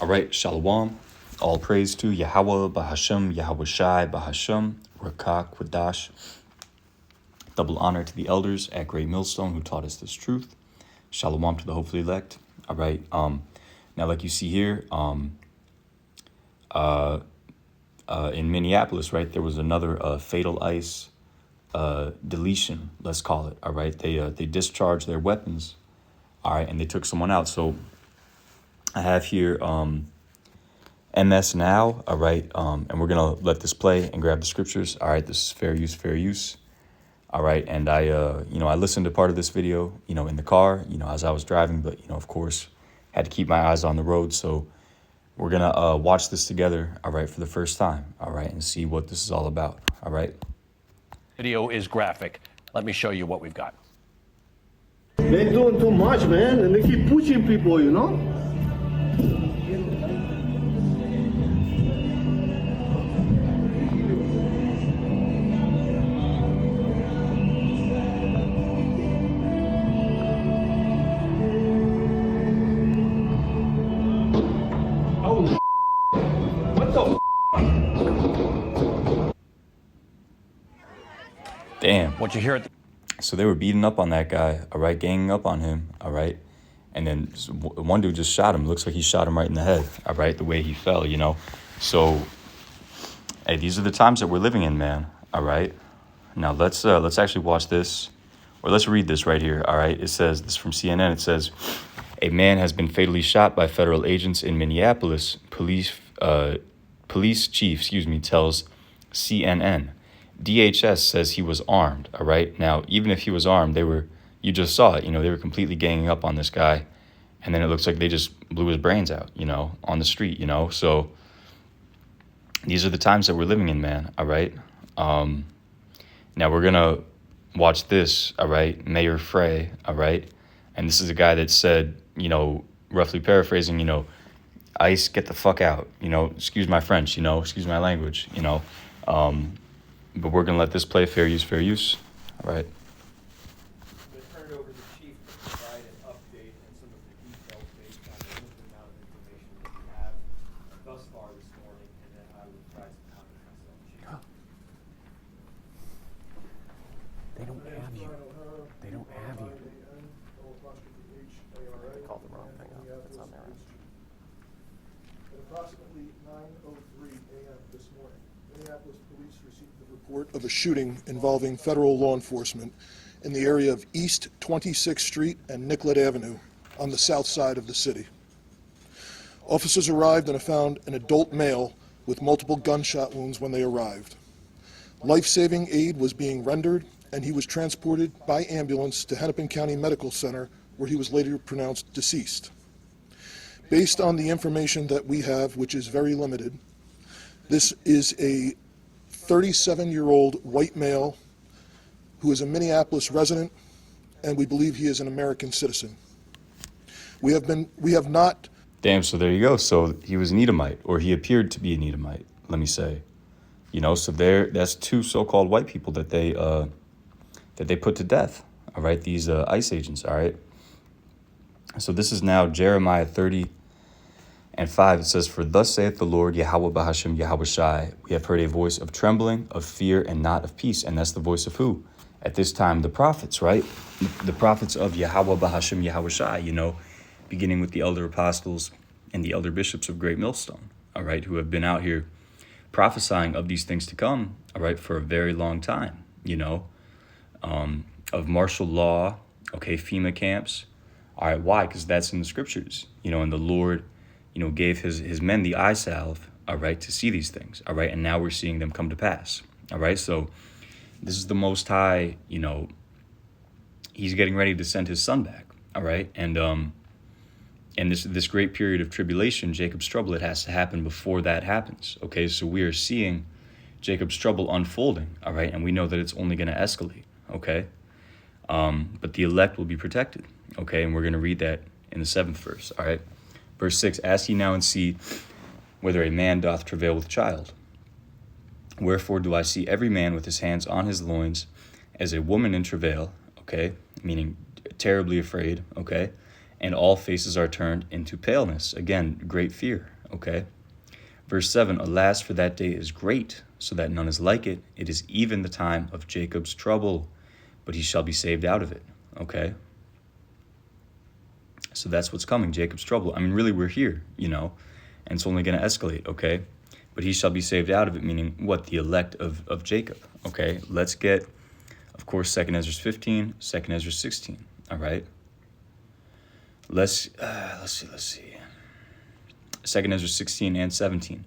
All right, Shalom. All praise to Yahweh, Bahashem, Yahweh Shai, Bahashem, Rakak, Wadash. Double honor to the elders at Great Millstone who taught us this truth. Shalom to the hopefully elect. All right. Now, like you see here, in Minneapolis, right, there was another fatal ice deletion, let's call it. All right. They discharged their weapons. All right, and they took someone out. So I have here MS Now, all right, and we're going to let this play and grab the scriptures. All right, this is fair use, fair use. All right, and I listened to part of this video, in the car, as I was driving, but, of course, had to keep my eyes on the road. So we're going to watch this together, all right, for the first time, all right, and see what this is all about, all right? Video is graphic. Let me show you what we've got. They're doing too much, man, and they keep pushing people, Damn. What you hear at the So they were beating up on that guy, all right, ganging up on him, all right? And then one dude just shot him. Looks like he shot him right in the head, all right, the way he fell, So, hey, these are the times that we're living in, man, all right? Now, let's actually watch this, or let's read this right here, all right? It says, this is from CNN, it says, a man has been fatally shot by federal agents in Minneapolis. Police chief, tells CNN. DHS says he was armed, all right? Now, even if he was armed, you just saw it, they were completely ganging up on this guy. And then it looks like they just blew his brains out, on the street, So these are the times that we're living in, man, all right? Now we're going to watch this, all right? Mayor Frey, all right? And this is a guy that said, roughly paraphrasing, ICE, get the fuck out, excuse my French, excuse my language, But we're going to let this play, fair use, all right? I'm going to turn it over to the chief to provide an update and some of the details based on the limited amount of information that we have thus far this morning, and then I will provide some comments myself. Chief. They don't have you. They don't have you. I called the wrong thing up. It's on there. At approximately 9:03 a.m. this morning, Minneapolis police received the report of a shooting involving federal law enforcement in the area of East 26th Street and Nicollet Avenue on the south side of the city. Officers arrived and found an adult male with multiple gunshot wounds when they arrived. Life-saving aid was being rendered, and he was transported by ambulance to Hennepin County Medical Center, where he was later pronounced deceased. Based on the information that we have, which is very limited, this is a 37-year-old white male who is a Minneapolis resident, and we believe he is an American citizen. We have not. Damn, so there you go. So he was an Edomite, or he appeared to be an Edomite, let me say. So that's two so-called white people that they put to death, all right, these ICE agents, all right? So this is now Jeremiah 30:5. It says, for thus saith the Lord, Yahweh Bahashem, Yahweh Shai, we have heard a voice of trembling, of fear, and not of peace. And that's the voice of who? At this time, the prophets, right? The prophets of Yahweh Bahashem, Yahweh Shai, beginning with the elder apostles and the elder bishops of Great Millstone, all right, who have been out here prophesying of these things to come, all right, for a very long time, of martial law, okay, FEMA camps. All right, why? Because that's in the scriptures, and the Lord, gave his men the eye salve, all right, to see these things, all right, and now we're seeing them come to pass, all right? So this is the Most High, he's getting ready to send his son back, all right? And this great period of tribulation, Jacob's trouble, it has to happen before that happens, okay? So we are seeing Jacob's trouble unfolding, all right? And we know that it's only going to escalate, okay? But the elect will be protected, okay? And we're going to read that in the 7th verse, all right? Verse 6, ask ye now and see whether a man doth travail with child. Wherefore do I see every man with his hands on his loins as a woman in travail, okay? Meaning terribly afraid, okay? and all faces are turned into paleness. Again, great fear, okay? Verse 7, alas, for that day is great, so that none is like it. It is even the time of Jacob's trouble, but he shall be saved out of it, okay? So that's what's coming, Jacob's trouble. I mean, really, we're here, and it's only going to escalate, okay? But he shall be saved out of it, meaning what? The elect of Jacob, okay? Let's get, of course, 2 Ezra 15, 2 Ezra 16, all right? Let's see. 2 Ezra 16 and 17.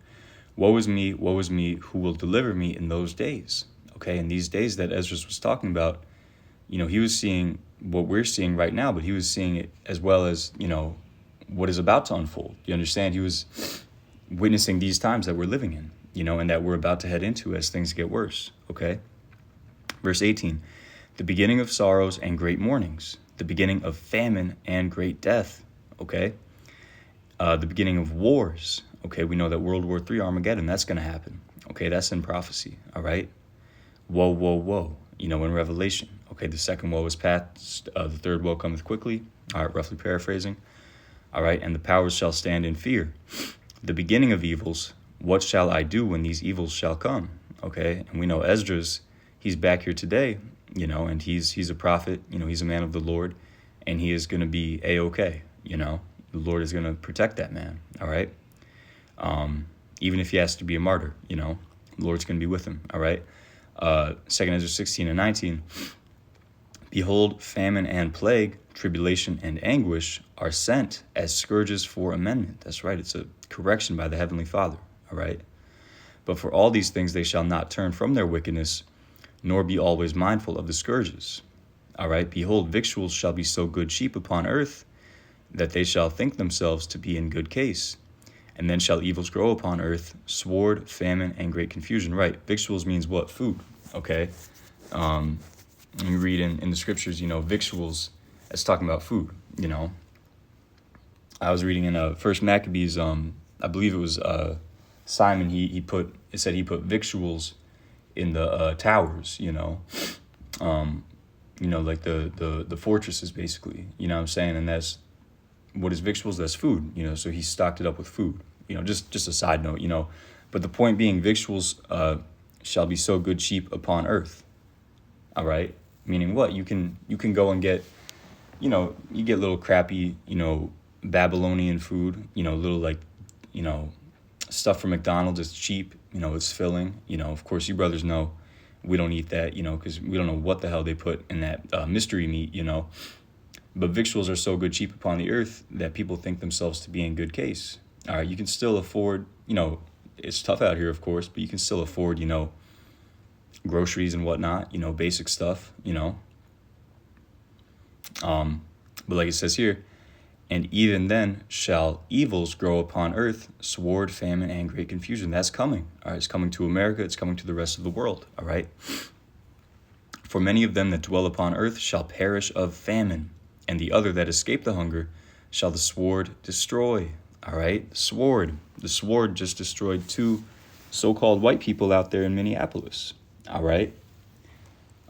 Woe is me, who will deliver me in those days? Okay, in these days that Ezra was talking about, he was seeing what we're seeing right now, but he was seeing it as well as, what is about to unfold. You understand? He was witnessing these times that we're living in, and that we're about to head into as things get worse, okay? Verse 18, the beginning of sorrows and great mournings, the beginning of famine and great death, okay? The beginning of wars, okay? We know that World War III, Armageddon, that's going to happen, okay? That's in prophecy, all right? Woe, woe, woe, in Revelation, okay? The second woe is past, the third woe cometh quickly, all right, roughly paraphrasing, all right? And the powers shall stand in fear. The beginning of evils, what shall I do when these evils shall come, okay? And we know Esdras, he's back here today, and he's a prophet, he's a man of the Lord, and he is going to be A-okay, The Lord is going to protect that man, all right? Even if he has to be a martyr, the Lord's going to be with him, all right? 2 Ezra 16 and 19, behold, famine and plague, tribulation and anguish are sent as scourges for amendment. That's right, it's a correction by the Heavenly Father, all right? But for all these things they shall not turn from their wickedness, nor be always mindful of the scourges, all right? Behold, victuals shall be so good cheap upon earth, that they shall think themselves to be in good case. And then shall evils grow upon earth, sword, famine, and great confusion. Right, victuals means what? Food, okay? You read in the scriptures, victuals, it's talking about food, I was reading in First Maccabees, I believe it was Simon, he said he put victuals in the towers, like the fortresses, basically, what I'm saying? And that's, what is victuals? That's food, so he stocked it up with food, just a side note, but the point being, victuals shall be so good cheap upon earth, all right? Meaning what? You can go and get, you get little crappy, Babylonian food, little like, stuff from McDonald's is cheap, it's filling, of course you brothers know we don't eat that, because we don't know what the hell they put in that mystery meat, But victuals are so good cheap upon the earth that people think themselves to be in good case. All right, you can still afford, it's tough out here, of course, but you can still afford, groceries and whatnot, basic stuff, But like it says here, and even then shall evils grow upon earth, sword, famine, and great confusion. That's coming. All right, it's coming to America. It's coming to the rest of the world. All right. For many of them that dwell upon earth shall perish of famine, and the other that escape the hunger shall the sword destroy. All right, sword. The sword just destroyed 2 so-called white people out there in Minneapolis. All right.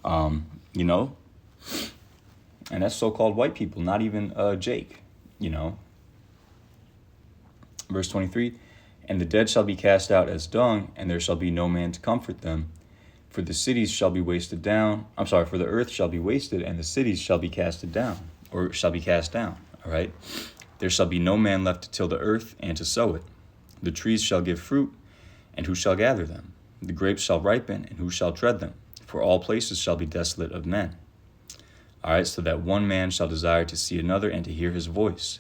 And that's so-called white people, not even Jake, Verse 23, and the dead shall be cast out as dung, and there shall be no man to comfort them. For the cities shall be wasted down. For the earth shall be wasted, and the cities shall be casted down, or shall be cast down, all right? There shall be no man left to till the earth and to sow it. The trees shall give fruit, and who shall gather them? The grapes shall ripen, and who shall tread them? For all places shall be desolate of men. All right, so that one man shall desire to see another and to hear his voice.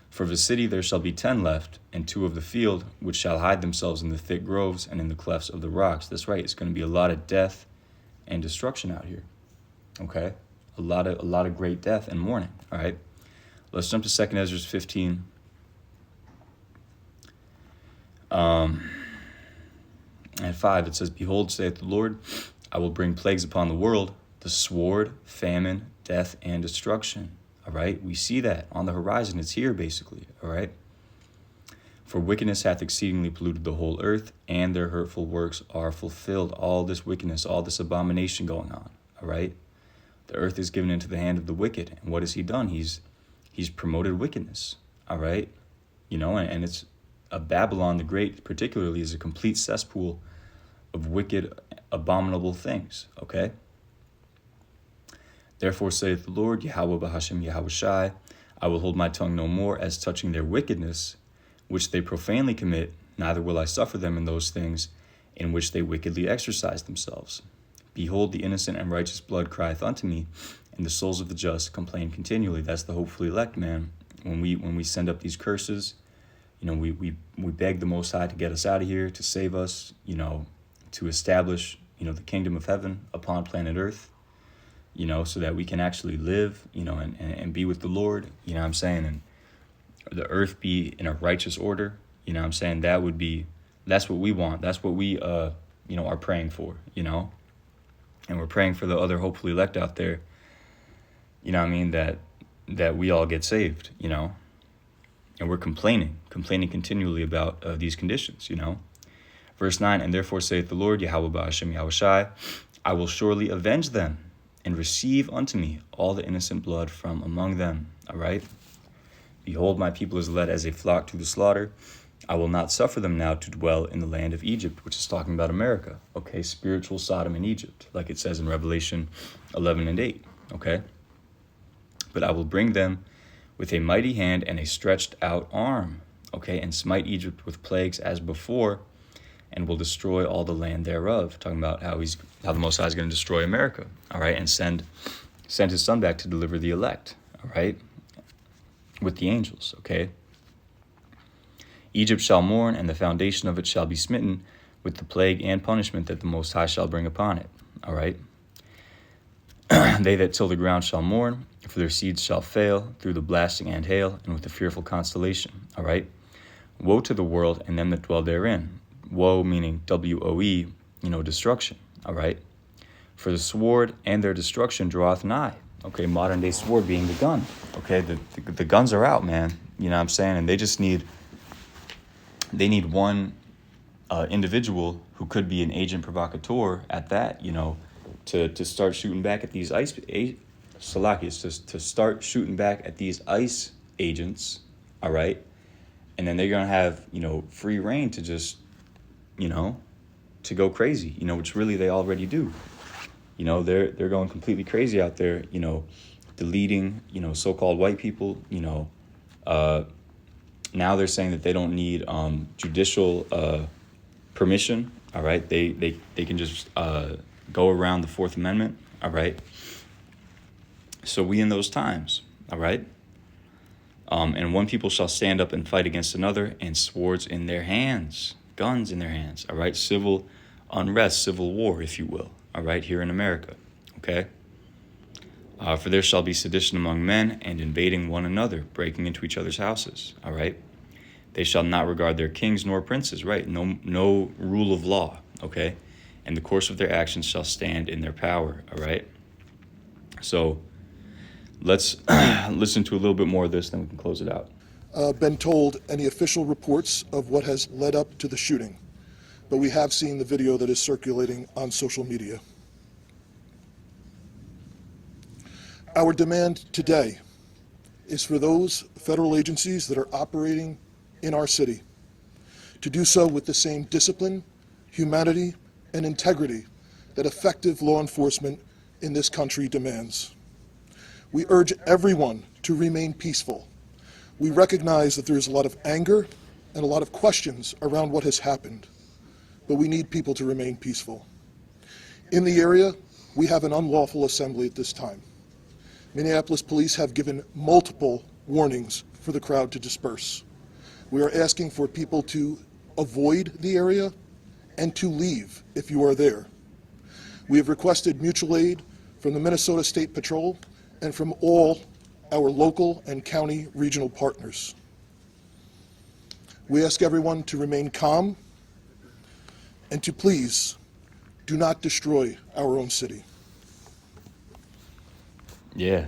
For of the city there shall be 10 left, and 2 of the field, which shall hide themselves in the thick groves and in the clefts of the rocks. That's right, it's going to be a lot of death and destruction out here. Okay? A lot of great death and mourning. All right? Let's jump to 2 Ezra 15. At 5, it says, behold, saith the Lord, I will bring plagues upon the world, the sword, famine, death, and destruction. All right, we see that on the horizon. It's here, basically. All right. For wickedness hath exceedingly polluted the whole earth, and their hurtful works are fulfilled. All this wickedness, all this abomination going on. All right. The earth is given into the hand of the wicked. And what has he done? He's He's promoted wickedness, all right? You know, and it's Babylon the Great particularly is a complete cesspool of wicked, abominable things, okay? Therefore saith the Lord, Yahweh Bahashem Yahweh Shai, I will hold my tongue no more as touching their wickedness, which they profanely commit, neither will I suffer them in those things in which they wickedly exercise themselves. Behold, the innocent and righteous blood crieth unto me, and the souls of the just complain continually. That's the hopefully elect, man. When we send up these curses, you know, we beg the Most High to get us out of here, to save us, you know, to establish, you know, the kingdom of heaven upon planet Earth, you know, so that we can actually live, you know, and be with the Lord, you know what I'm saying, and the earth be in a righteous order, you know what I'm saying. That's what we want. That's what we, you know, are praying for, you know, and we're praying for the other hopefully elect out there, you know what I mean, that we all get saved, you know, and we're complaining continually about these conditions, you know. Verse 9, and therefore saith the Lord, Yahweh Ba'ashem Yahweh Shai, I will surely avenge them and receive unto me all the innocent blood from among them. All right? Behold, my people is led as a flock to the slaughter. I will not suffer them now to dwell in the land of Egypt, which is talking about America. Okay, spiritual Sodom and Egypt, like it says in Revelation 11 and 8. Okay? But I will bring them with a mighty hand and a stretched out arm. Okay, and smite Egypt with plagues as before, and will destroy all the land thereof. Talking about how the Most High is going to destroy America, all right, and send his son back to deliver the elect, all right, with the angels, okay. Egypt shall mourn, and the foundation of it shall be smitten with the plague and punishment that the Most High shall bring upon it, all right. They that till the ground shall mourn, for their seeds shall fail through the blasting and hail, and with the fearful constellation, all right. Woe to the world and them that dwell therein. Woe meaning W-O-E, you know, destruction, all right? For the sword and their destruction draweth nigh. Okay, modern day sword being the gun. Okay, the guns are out, man. You know what I'm saying? And they need one individual who could be an agent provocateur at that, you know, to start shooting back at these to start shooting back at these ICE agents, all right? And then they're going to have, you know, free reign to just, you know, to go crazy, you know, which really they already do. You know, they're going completely crazy out there, you know, deleting, you know, so-called white people, you know. Now they're saying that they don't need judicial permission, all right? They can just go around the Fourth Amendment, all right? So we in those times, all right? And one people shall stand up and fight against another, and swords in their hands, guns in their hands, all right? Civil unrest, civil war, if you will, all right, here in America, okay? For there shall be sedition among men, and invading one another, breaking into each other's houses, all right? They shall not regard their kings nor princes, right? No rule of law, okay? And the course of their actions shall stand in their power, all right? So let's listen to a little bit more of this, then we can close it out. Been told any official reports of what has led up to the shooting, but we have seen the video that is circulating on social media. Our demand today is for those federal agencies that are operating in our city to do so with the same discipline, humanity, and integrity that effective law enforcement in this country demands. We urge everyone to remain peaceful. We recognize that there is a lot of anger and a lot of questions around what has happened, but we need people to remain peaceful. In the area, we have an unlawful assembly at this time. Minneapolis police have given multiple warnings for the crowd to disperse. We are asking for people to avoid the area and to leave if you are there. We have requested mutual aid from the Minnesota State Patrol and from all our local and county regional partners. We ask everyone to remain calm and to please do not destroy our own city. Yeah,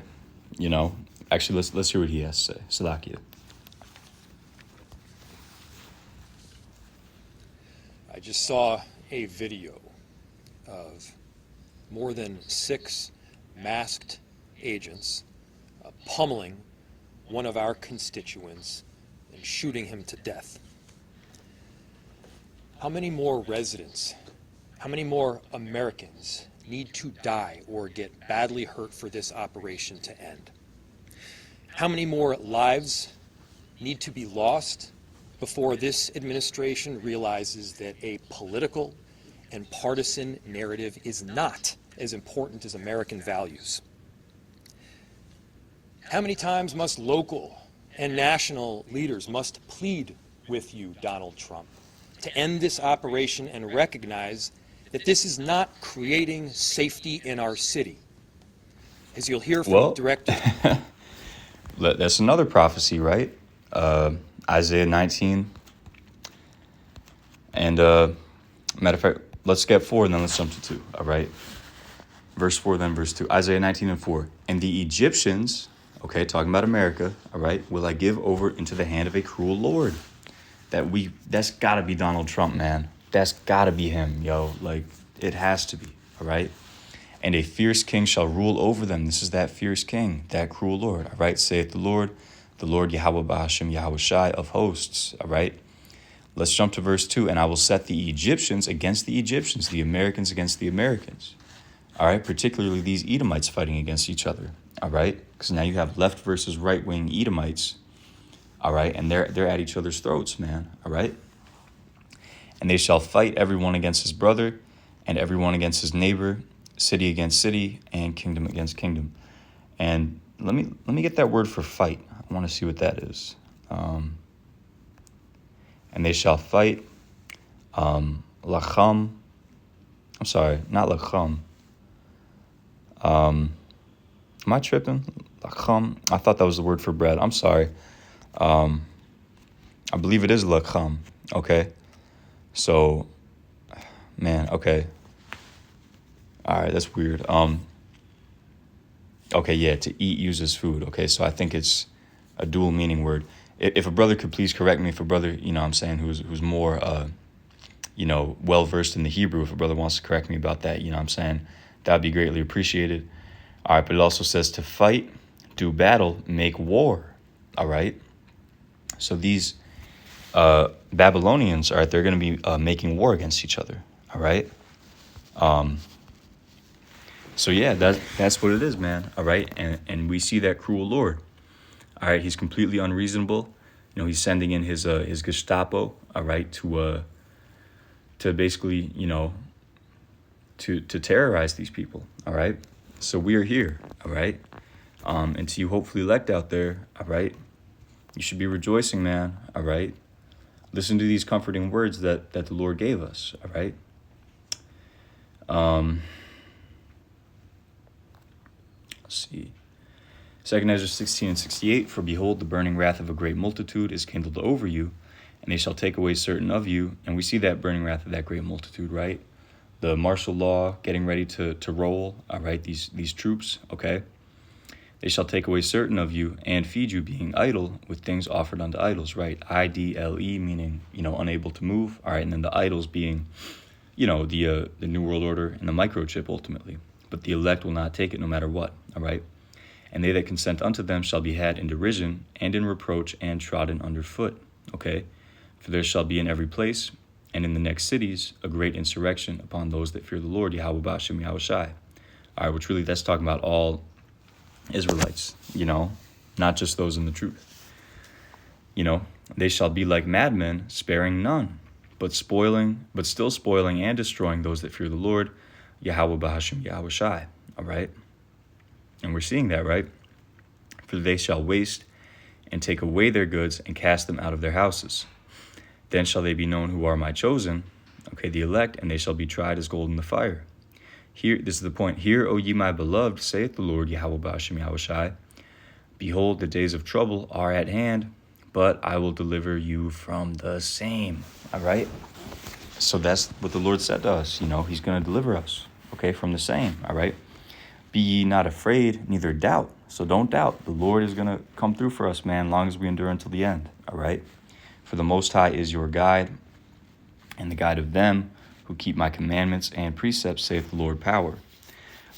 you know, actually, let's hear what he has to say. Salakia. I just saw a video of more than 6 masked agents pummeling one of our constituents and shooting him to death. How many more residents, how many more Americans need to die or get badly hurt for this operation to end? How many more lives need to be lost before this administration realizes that a political and partisan narrative is not as important as American values? How many times must local and national leaders must plead with you, Donald Trump, to end this operation and recognize that this is not creating safety in our city? As you'll hear from Well, Director... That's another prophecy, right? Isaiah 19. And matter of fact, let's get 4 and then let's jump to 2, all right? Verse 4, then verse 2. Isaiah 19 and 4. And the Egyptians, okay, talking about America, all right, will I give over into the hand of a cruel Lord. That's got to be Donald Trump, man. That's got to be him, yo. Like, it has to be, all right? And a fierce king shall rule over them. This is that fierce king, that cruel Lord, all right? Saith the Lord Yahweh Ba'ashem Yahweh Shai of hosts, all right? Let's jump to verse 2. And I will set the Egyptians against the Egyptians, the Americans against the Americans, all right? Particularly these Edomites fighting against each other, all right? Because now you have left versus right-wing Edomites, all right? And they're at each other's throats, man, all right? And they shall fight everyone against his brother and everyone against his neighbor, city against city, and kingdom against kingdom. And let me get that word for fight. I want to see what that is. And they shall fight lacham. I'm sorry, not lacham. Am I tripping? Lacham. I thought that was the word for bread. I'm sorry. I believe it is lacham. Okay. So, man. Okay. All right, that's weird. Okay, yeah, to eat uses food. Okay, so I think it's a dual meaning word. If a brother could please correct me, if a brother, you know what I'm saying, who's more, well-versed in the Hebrew, if a brother wants to correct me about that, you know what I'm saying, that'd be greatly appreciated. All right, but it also says to fight, do battle, make war. All right? So these Babylonians, all right, they're going to be making war against each other. All right? So yeah, that's what it is, man. All right, and we see that cruel Lord. All right, he's completely unreasonable. You know, he's sending in his Gestapo. All right, to basically, you know, to terrorize these people. All right, so we are here. All right, and to you hopefully elect out there. All right, you should be rejoicing, man. All right, listen to these comforting words that the Lord gave us. All right. Let's see. 2 Ezra 16 and 68, for behold, the burning wrath of a great multitude is kindled over you, and they shall take away certain of you. And we see that burning wrath of that great multitude, right? The martial law getting ready to roll, all right, these troops, okay? They shall take away certain of you and feed you, being idle, with things offered unto idols, right? IDLE, meaning, you know, unable to move, all right? And then the idols being, you know, the New World Order and the microchip ultimately. But the elect will not take it no matter what, all right? And they that consent unto them shall be had in derision and in reproach and trodden under foot, okay? For there shall be in every place and in the next cities a great insurrection upon those that fear the Lord, Yahweh Ba'ashem Yahweh Shai. All right, which really that's talking about all Israelites, you know, not just those in the truth. You know, they shall be like madmen, sparing none, but still spoiling and destroying those that fear the Lord, Yahweh Ba'ashem Yahweh Shai. All right? And we're seeing that, right? For they shall waste and take away their goods and cast them out of their houses. Then shall they be known who are my chosen, okay, the elect, and they shall be tried as gold in the fire. Here, this is the point. Hear, O ye my beloved, saith the Lord, Yahweh Ba'ashem Yahweh Shai. Behold, the days of trouble are at hand, but I will deliver you from the same. All right? So that's what the Lord said to us. You know, he's going to deliver us, okay, from the same. All right? Be ye not afraid, neither doubt. So don't doubt. The Lord is going to come through for us, man, long as we endure until the end. All right? For the Most High is your guide, and the guide of them who keep my commandments and precepts, saith the Lord power.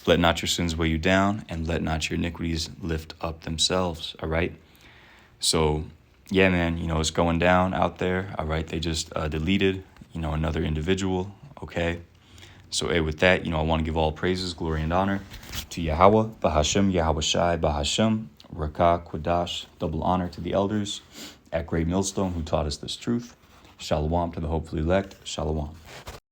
Let not your sins weigh you down, and let not your iniquities lift up themselves. All right? So, yeah, man, it's going down out there. All right, they just deleted, another individual. Okay. So, with that, I want to give all praises, glory, and honor to Yahweh, Bahashem, Yahweh Shai, Bahashem, Rakah, Quadash, double honor to the elders at Great Millstone who taught us this truth. Shalom to the hopefully elect. Shalom.